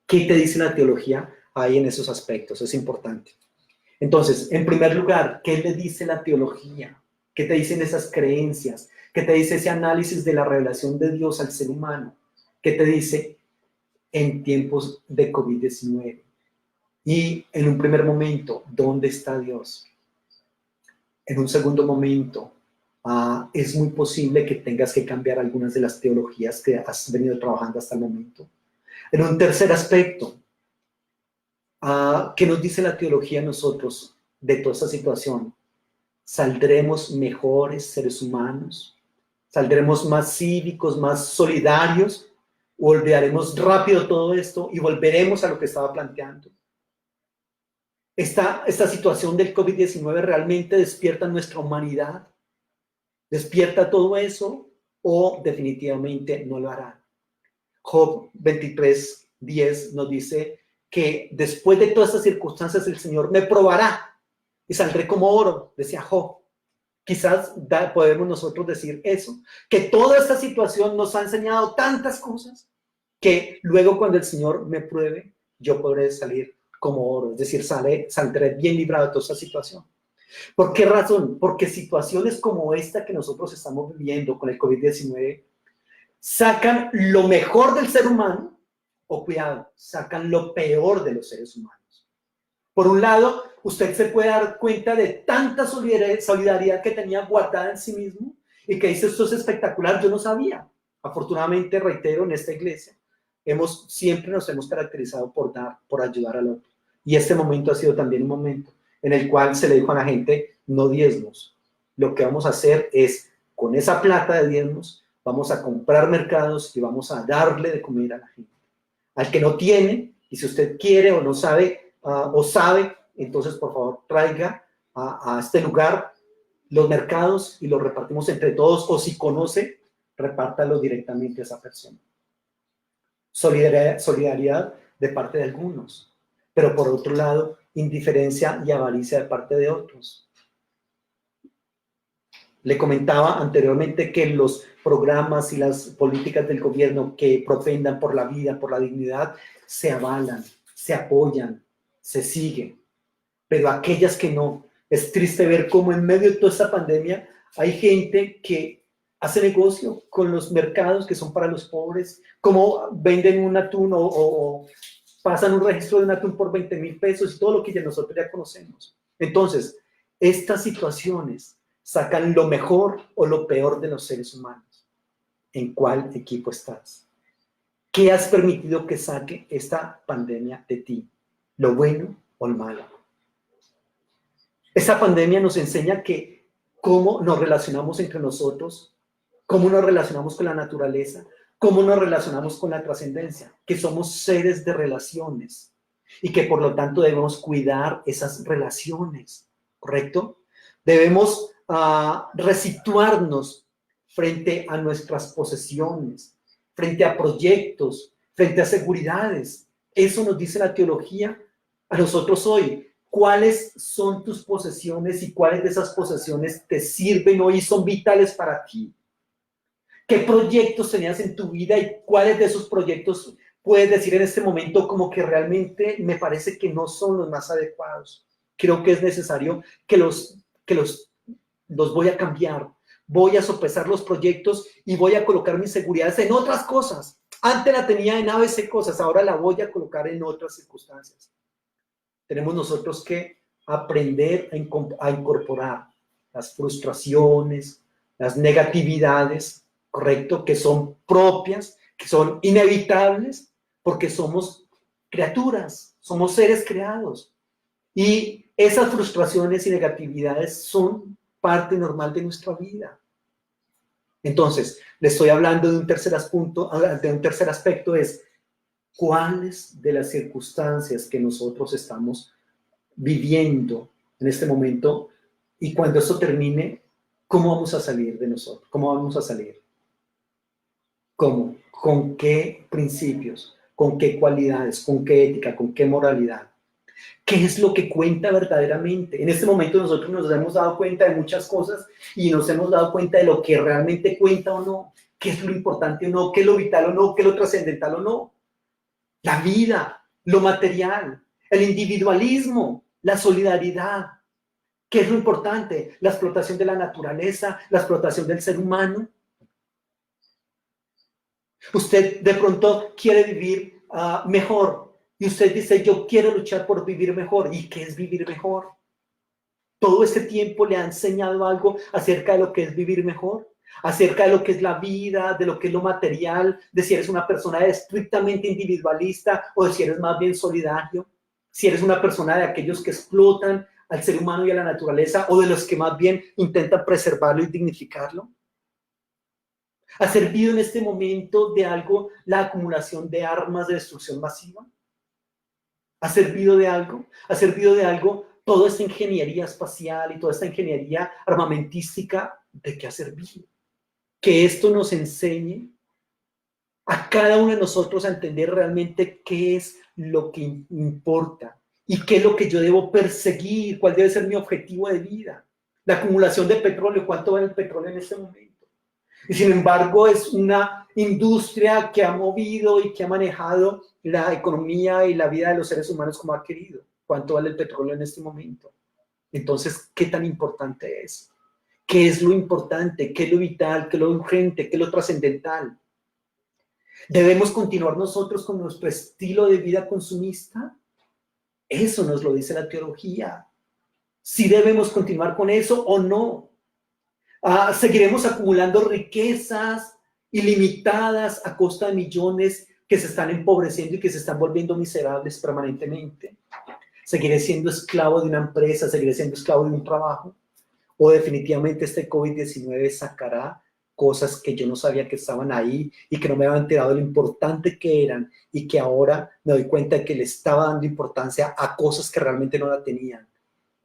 ¿qué te dice la teología ahí en esos aspectos? Es importante. Entonces, en primer lugar, ¿qué le dice la teología? ¿Qué te dicen esas creencias? ¿Qué te dice ese análisis de la revelación de Dios al ser humano? ¿Qué te dice en tiempos de COVID-19? Y en un primer momento, ¿dónde está Dios? En un segundo momento, es muy posible que tengas que cambiar algunas de las teologías que has venido trabajando hasta el momento. En un tercer aspecto, ¿qué nos dice la teología a nosotros de toda esta situación? ¿Saldremos mejores seres humanos? ¿Saldremos más cívicos, más solidarios? ¿O olvidaremos rápido todo esto y volveremos a lo que estaba planteando? Esta situación del COVID-19 realmente despierta nuestra humanidad, despierta todo eso o definitivamente no lo hará. Job 23:10 nos dice que después de todas estas circunstancias el Señor me probará y saldré como oro, decía Job. Quizás podemos nosotros decir eso, que toda esta situación nos ha enseñado tantas cosas que luego cuando el Señor me pruebe, yo podré salir como oro, es decir, saldré bien librado de toda esta situación. ¿Por qué razón? Porque situaciones como esta que nosotros estamos viviendo con el COVID-19 sacan lo mejor del ser humano, o cuidado, sacan lo peor de los seres humanos. Por un lado, usted se puede dar cuenta de tanta solidaridad que tenía guardada en sí mismo y que dice, esto es espectacular, yo no sabía. Afortunadamente, reitero, en esta iglesia, siempre nos hemos caracterizado por dar, por ayudar al otro. Y este momento ha sido también un momento en el cual se le dijo a la gente, no diezmos. Lo que vamos a hacer es, con esa plata de diezmos, vamos a comprar mercados y vamos a darle de comer a la gente. Al que no tiene, y si usted quiere o no sabe, o sabe, entonces por favor traiga a este lugar los mercados y los repartimos entre todos, o si conoce, repártalos directamente a esa persona. Solidaridad de parte de algunos, pero por otro lado, indiferencia y avaricia de parte de otros. Le comentaba anteriormente que los programas y las políticas del gobierno que propendan por la vida, por la dignidad, se avalan, se apoyan, se siguen. Pero aquellas que no, es triste ver cómo en medio de toda esta pandemia hay gente que hace negocio con los mercados que son para los pobres, como venden un atún o pasan un registro de un atún por 20,000 pesos y todo lo que nosotros ya conocemos. Entonces, estas situaciones sacan lo mejor o lo peor de los seres humanos. ¿En cuál equipo estás? ¿Qué has permitido que saque esta pandemia de ti? ¿Lo bueno o lo malo? Esta pandemia nos enseña que cómo nos relacionamos entre nosotros, cómo nos relacionamos con la naturaleza, cómo nos relacionamos con la trascendencia, que somos seres de relaciones y que por lo tanto debemos cuidar esas relaciones, ¿correcto? Debemos resituarnos frente a nuestras posesiones, frente a proyectos, frente a seguridades. Eso nos dice la teología a nosotros hoy. ¿Cuáles son tus posesiones y cuáles de esas posesiones te sirven hoy y son vitales para ti? ¿Qué proyectos tenías en tu vida y cuáles de esos proyectos puedes decir en este momento como que realmente me parece que no son los más adecuados? Creo que es necesario que los voy a cambiar, voy a sopesar los proyectos y voy a colocar mis seguridades en otras cosas. Antes la tenía en ABC cosas, ahora la voy a colocar en otras circunstancias. Tenemos nosotros que aprender a incorporar las frustraciones, las negatividades, ¿correcto? Que son propias, que son inevitables, porque somos criaturas, somos seres creados. Y esas frustraciones y negatividades son parte normal de nuestra vida. Entonces, le estoy hablando de un tercer aspecto, es cuáles de las circunstancias que nosotros estamos viviendo en este momento y cuando esto termine, ¿cómo vamos a salir de nosotros? ¿Cómo vamos a salir? ¿Cómo? ¿Con qué principios? ¿Con qué cualidades? ¿Con qué ética? ¿Con qué moralidad? ¿Qué es lo que cuenta verdaderamente? En este momento nosotros nos hemos dado cuenta de muchas cosas y nos hemos dado cuenta de lo que realmente cuenta o no, qué es lo importante o no, qué es lo vital o no, qué es lo trascendental o no. La vida, lo material, el individualismo, la solidaridad. ¿Qué es lo importante? La explotación de la naturaleza, la explotación del ser humano. Usted de pronto quiere vivir mejor y usted dice, yo quiero luchar por vivir mejor. ¿Y qué es vivir mejor? ¿Todo este tiempo le ha enseñado algo acerca de lo que es vivir mejor? Acerca de lo que es la vida, de lo que es lo material, de si eres una persona estrictamente individualista o de si eres más bien solidario, si eres una persona de aquellos que explotan al ser humano y a la naturaleza o de los que más bien intentan preservarlo y dignificarlo. ¿Ha servido en este momento de algo la acumulación de armas de destrucción masiva? ¿Ha servido de algo? ¿Ha servido de algo toda esta ingeniería espacial y toda esta ingeniería armamentística? ¿De qué ha servido? Que esto nos enseñe a cada uno de nosotros a entender realmente qué es lo que importa y qué es lo que yo debo perseguir, cuál debe ser mi objetivo de vida. La acumulación de petróleo, ¿cuánto vale el petróleo en este momento? Y sin embargo es una industria que ha movido y que ha manejado la economía y la vida de los seres humanos como ha querido. ¿Cuánto vale el petróleo en este momento? Entonces, ¿qué tan importante es? ¿Qué es lo importante? ¿Qué es lo vital? ¿Qué es lo urgente? ¿Qué es lo trascendental? ¿Debemos continuar nosotros con nuestro estilo de vida consumista? Eso nos lo dice la teología. Si debemos continuar con eso o no. Seguiremos acumulando riquezas ilimitadas a costa de millones que se están empobreciendo y que se están volviendo miserables permanentemente. Seguiré siendo esclavo de una empresa, seguiré siendo esclavo de un trabajo, o definitivamente este COVID-19 sacará cosas que yo no sabía que estaban ahí y que no me había enterado de lo importante que eran y que ahora me doy cuenta de que le estaba dando importancia a cosas que realmente no la tenían,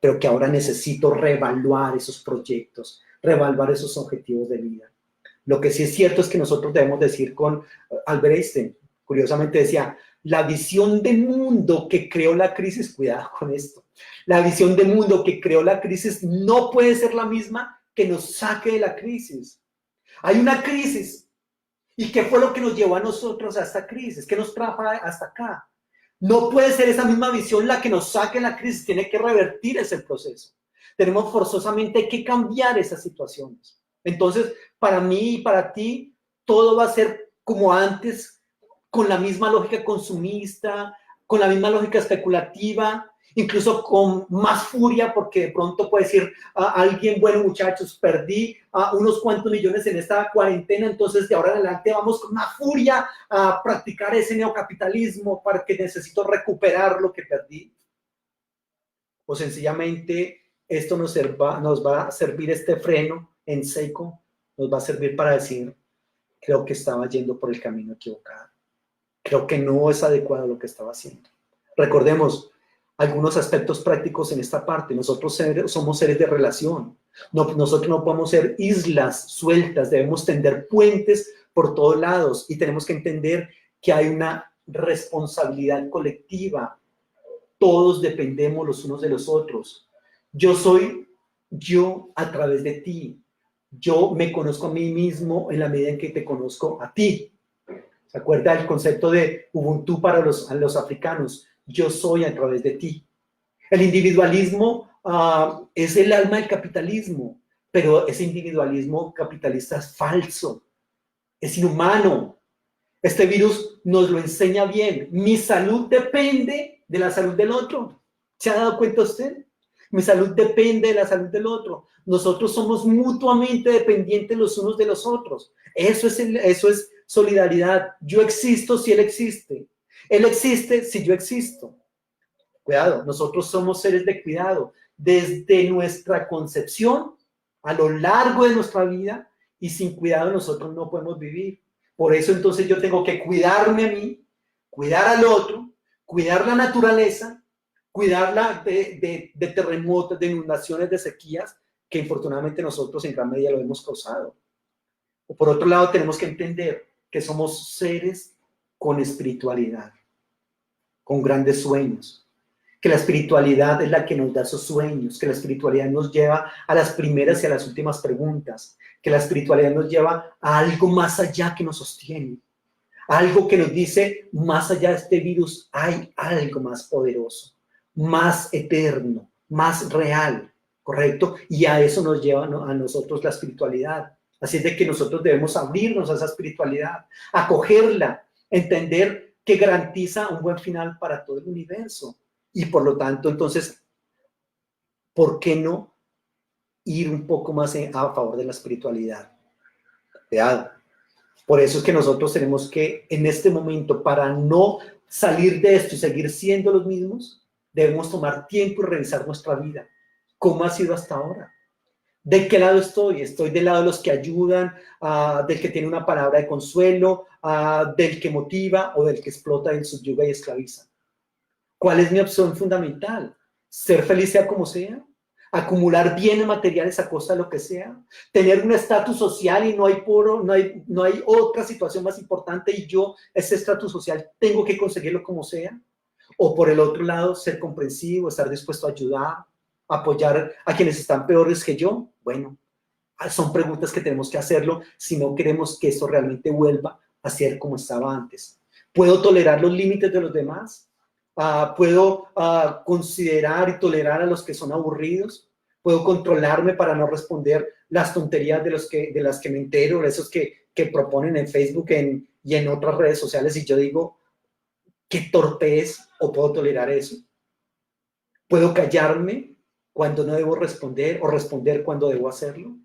pero que ahora necesito reevaluar esos proyectos, reevaluar esos objetivos de vida. Lo que sí es cierto es que nosotros debemos decir con Albert Einstein, curiosamente decía, la visión de mundo que creó la crisis, cuidado con esto, la visión de mundo que creó la crisis no puede ser la misma que nos saque de la crisis. Hay una crisis. ¿Y qué fue lo que nos llevó a nosotros a esta crisis? ¿Qué nos trajo hasta acá? No puede ser esa misma visión la que nos saque de la crisis, tiene que revertir ese proceso. Tenemos forzosamente que cambiar esas situaciones. Entonces, para mí y para ti, todo va a ser como antes, con la misma lógica consumista, con la misma lógica especulativa, incluso con más furia, porque de pronto puede decir a alguien, bueno, muchachos, perdí unos cuantos millones en esta cuarentena, entonces de ahora en adelante vamos con más furia a practicar ese neocapitalismo para que necesito recuperar lo que perdí. O sencillamente esto nos va a servir este freno en seco, nos va a servir para decir, creo que estaba yendo por el camino equivocado. Creo que no es adecuado lo que estaba haciendo. Recordemos algunos aspectos prácticos en esta parte. Nosotros somos seres de relación. Nosotros no podemos ser islas sueltas. Debemos tender puentes por todos lados y tenemos que entender que hay una responsabilidad colectiva. Todos dependemos los unos de los otros. Yo soy yo a través de ti. Yo me conozco a mí mismo en la medida en que te conozco a ti. ¿Se acuerda el concepto de Ubuntu para los africanos? Yo soy a través de ti. El individualismo es el alma del capitalismo, pero ese individualismo capitalista es falso, es inhumano. Este virus nos lo enseña bien. Mi salud depende de la salud del otro. ¿Se ha dado cuenta usted? Mi salud depende de la salud del otro. Nosotros somos mutuamente dependientes los unos de los otros. Eso es solidaridad. Yo existo si él existe. Él existe si yo existo. Cuidado, nosotros somos seres de cuidado desde nuestra concepción a lo largo de nuestra vida, y sin cuidado nosotros no podemos vivir. Por eso entonces yo tengo que cuidarme a mí, cuidar al otro, cuidar la naturaleza, cuidarla de terremotos, de inundaciones, de sequías, que infortunadamente nosotros en gran medida lo hemos causado. O por otro lado, tenemos que entender que somos seres con espiritualidad, con grandes sueños, que la espiritualidad es la que nos da esos sueños, que la espiritualidad nos lleva a las primeras y a las últimas preguntas, que la espiritualidad nos lleva a algo más allá que nos sostiene, algo que nos dice, más allá de este virus hay algo más poderoso, más eterno, más real, ¿correcto? Y a eso nos lleva a nosotros la espiritualidad. Así es de que nosotros debemos abrirnos a esa espiritualidad, acogerla, entender que garantiza un buen final para todo el universo. Y por lo tanto, entonces, ¿por qué no ir un poco más a favor de la espiritualidad? Cuidado. Por eso es que nosotros tenemos que, en este momento, para no salir de esto y seguir siendo los mismos, debemos tomar tiempo y revisar nuestra vida. ¿Cómo ha sido hasta ahora? ¿De qué lado estoy? ¿Estoy del lado de los que ayudan, del que tiene una palabra de consuelo, del que motiva o del que explota y subyuga y esclaviza? ¿Cuál es mi opción fundamental? ¿Ser feliz sea como sea? ¿Acumular bienes materiales a costa de lo que sea? ¿Tener un estatus social y no hay otra situación más importante y yo, ese estatus social, tengo que conseguirlo como sea? ¿O por el otro lado, ser comprensivo, estar dispuesto a ayudar, apoyar a quienes están peores que yo? Bueno, son preguntas que tenemos que hacerlo si no queremos que esto realmente vuelva a ser como estaba antes. ¿Puedo tolerar los límites de los demás? ¿Puedo considerar y tolerar a los que son aburridos? ¿Puedo controlarme para no responder las tonterías de las que me entero, esos que proponen en Facebook y en otras redes sociales? Y yo digo, ¿qué torpe es? ¿O puedo tolerar eso? ¿Puedo callarme cuando no debo responder o responder cuando debo hacerlo?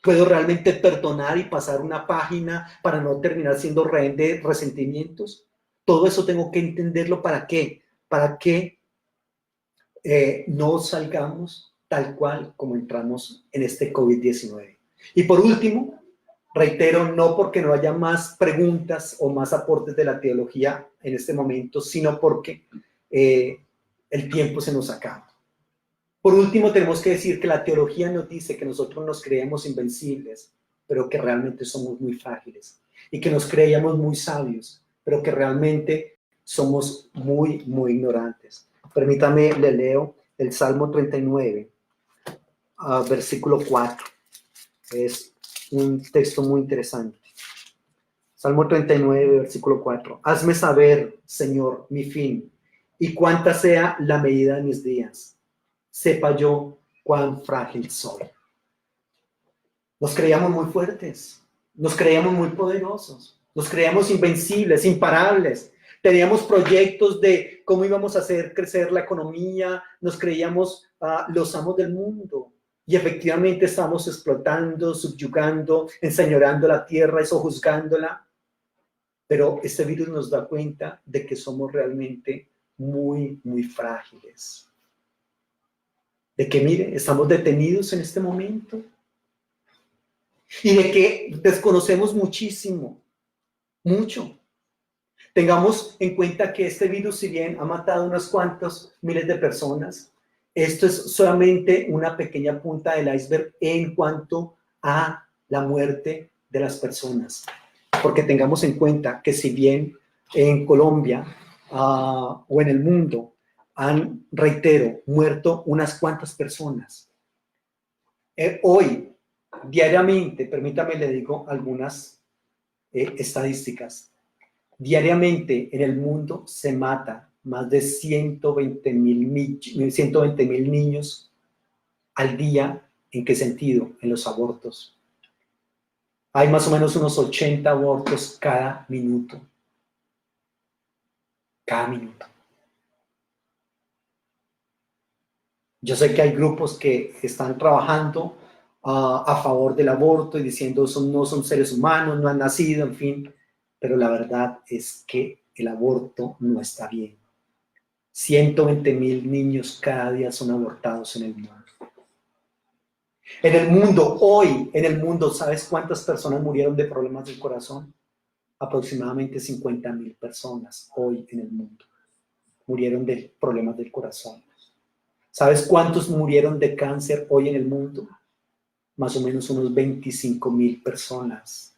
¿Puedo realmente perdonar y pasar una página para no terminar siendo rehén de resentimientos? Todo eso tengo que entenderlo. ¿Para qué? Para que no salgamos tal cual como entramos en este COVID-19. Y por último, reitero, no porque no haya más preguntas o más aportes de la teología en este momento, sino porque el tiempo se nos acaba. Por último, tenemos que decir que la teología nos dice que nosotros nos creemos invencibles, pero que realmente somos muy frágiles, y que nos creíamos muy sabios, pero que realmente somos muy, muy ignorantes. Permítame, le leo el Salmo 39, versículo 4. Es un texto muy interesante. Salmo 39, versículo 4. Hazme saber, Señor, mi fin, y cuánta sea la medida de mis días. Sepa yo cuán frágil soy. Nos creíamos muy fuertes, nos creíamos muy poderosos, nos creíamos invencibles, imparables. Teníamos proyectos de cómo íbamos a hacer crecer la economía, nos creíamos los amos del mundo. Y efectivamente estamos explotando, subyugando, enseñoreando la tierra, sojuzgándola. Pero este virus nos da cuenta de que somos realmente muy, muy frágiles. De que, mire, estamos detenidos en este momento. Y de que desconocemos muchísimo, mucho. Tengamos en cuenta que este virus, si bien ha matado unos cuantos miles de personas, esto es solamente una pequeña punta del iceberg en cuanto a la muerte de las personas. Porque tengamos en cuenta que si bien en Colombia o en el mundo han, reitero, muerto unas cuantas personas, hoy, diariamente, permítame le digo algunas estadísticas. Diariamente en el mundo se mata más de 120,000 niños al día. ¿En qué sentido? En los abortos. Hay más o menos unos 80 abortos cada minuto. Cada minuto. Yo sé que hay grupos que están trabajando a favor del aborto y diciendo no son seres humanos, no han nacido, en fin, pero la verdad es que el aborto no está bien. 120,000 niños cada día son abortados en el mundo. En el mundo, hoy, en el mundo, ¿sabes cuántas personas murieron de problemas del corazón? Aproximadamente 50,000 personas hoy en el mundo murieron de problemas del corazón. ¿Sabes cuántos murieron de cáncer hoy en el mundo? Más o menos unos 25,000 personas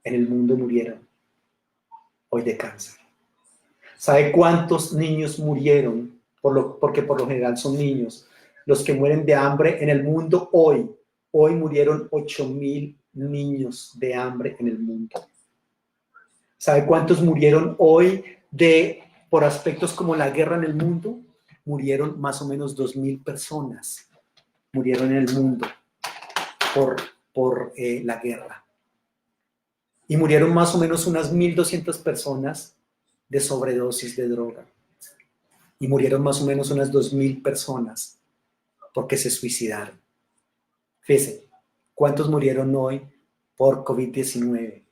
en el mundo murieron hoy de cáncer. ¿Sabe cuántos niños murieron? Porque por lo general son niños. Los que mueren de hambre en el mundo hoy murieron 8,000 niños de hambre en el mundo. ¿Sabe cuántos murieron hoy por aspectos como la guerra en el mundo? Murieron más o menos 2,000 personas. Murieron en el mundo por la guerra. Y murieron más o menos unas 1,200 personas de sobredosis de droga. Y murieron más o menos unas 2,000 personas porque se suicidaron. Fíjense, ¿cuántos murieron hoy por COVID-19?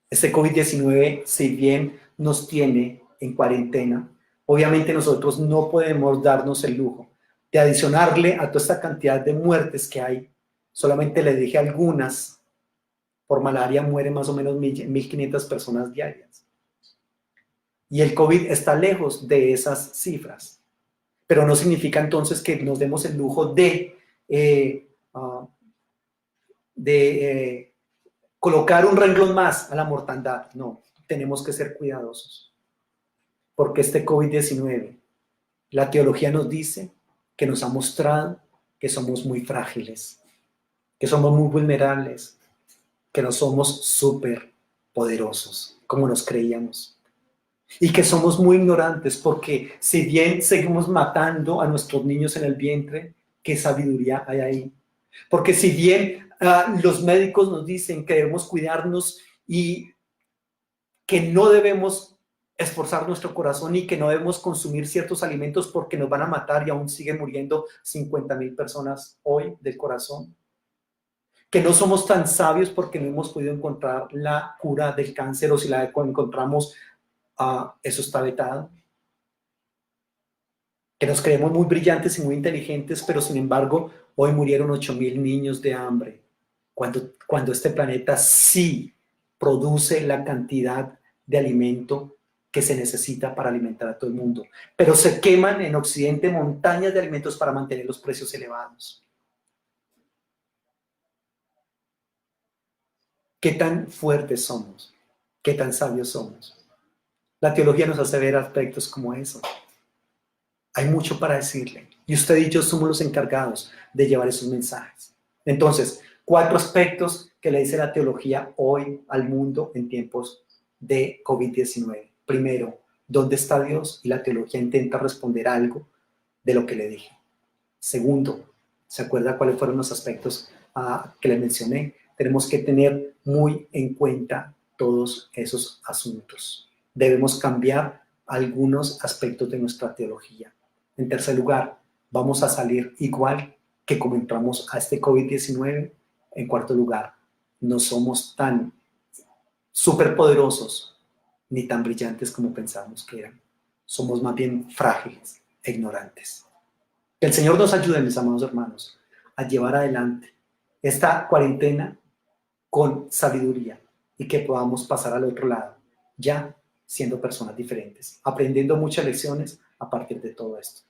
Este COVID-19, si bien nos tiene en cuarentena, obviamente nosotros no podemos darnos el lujo de adicionarle a toda esta cantidad de muertes que hay. Solamente le dije algunas. Por malaria mueren más o menos 1,500 personas diarias. Y el COVID está lejos de esas cifras. Pero no significa entonces que nos demos el lujo de colocar un renglón más a la mortandad. No, tenemos que ser cuidadosos. Porque este COVID-19, la teología nos dice que nos ha mostrado que somos muy frágiles, que somos muy vulnerables, que no somos súper poderosos como nos creíamos. Y que somos muy ignorantes porque si bien seguimos matando a nuestros niños en el vientre, ¿qué sabiduría hay ahí? Porque si bien los médicos nos dicen que debemos cuidarnos y que no debemos esforzar nuestro corazón y que no debemos consumir ciertos alimentos porque nos van a matar y aún siguen muriendo 50,000 personas hoy del corazón. Que no somos tan sabios porque no hemos podido encontrar la cura del cáncer o si la encontramos, eso está vetado. Que nos creemos muy brillantes y muy inteligentes, pero sin embargo hoy murieron 8,000 niños de hambre. Cuando este planeta sí produce la cantidad de alimento que se necesita para alimentar a todo el mundo. Pero se queman en Occidente montañas de alimentos para mantener los precios elevados. ¿Qué tan fuertes somos? ¿Qué tan sabios somos? La teología nos hace ver aspectos como eso. Hay mucho para decirle. Y usted y yo somos los encargados de llevar esos mensajes. Entonces, 4 aspectos que le dice la teología hoy al mundo en tiempos de COVID-19. Primero, ¿dónde está Dios? Y la teología intenta responder algo de lo que le dije. Segundo, ¿se acuerda cuáles fueron los aspectos que le mencioné? Tenemos que tener muy en cuenta todos esos asuntos. Debemos cambiar algunos aspectos de nuestra teología. En tercer lugar, vamos a salir igual que como entramos a este COVID-19. En cuarto lugar, no somos tan superpoderosos ni tan brillantes como pensábamos que eran. Somos más bien frágiles e ignorantes. Que el Señor nos ayude, mis amados hermanos, a llevar adelante esta cuarentena con sabiduría y que podamos pasar al otro lado, ya siendo personas diferentes, aprendiendo muchas lecciones a partir de todo esto.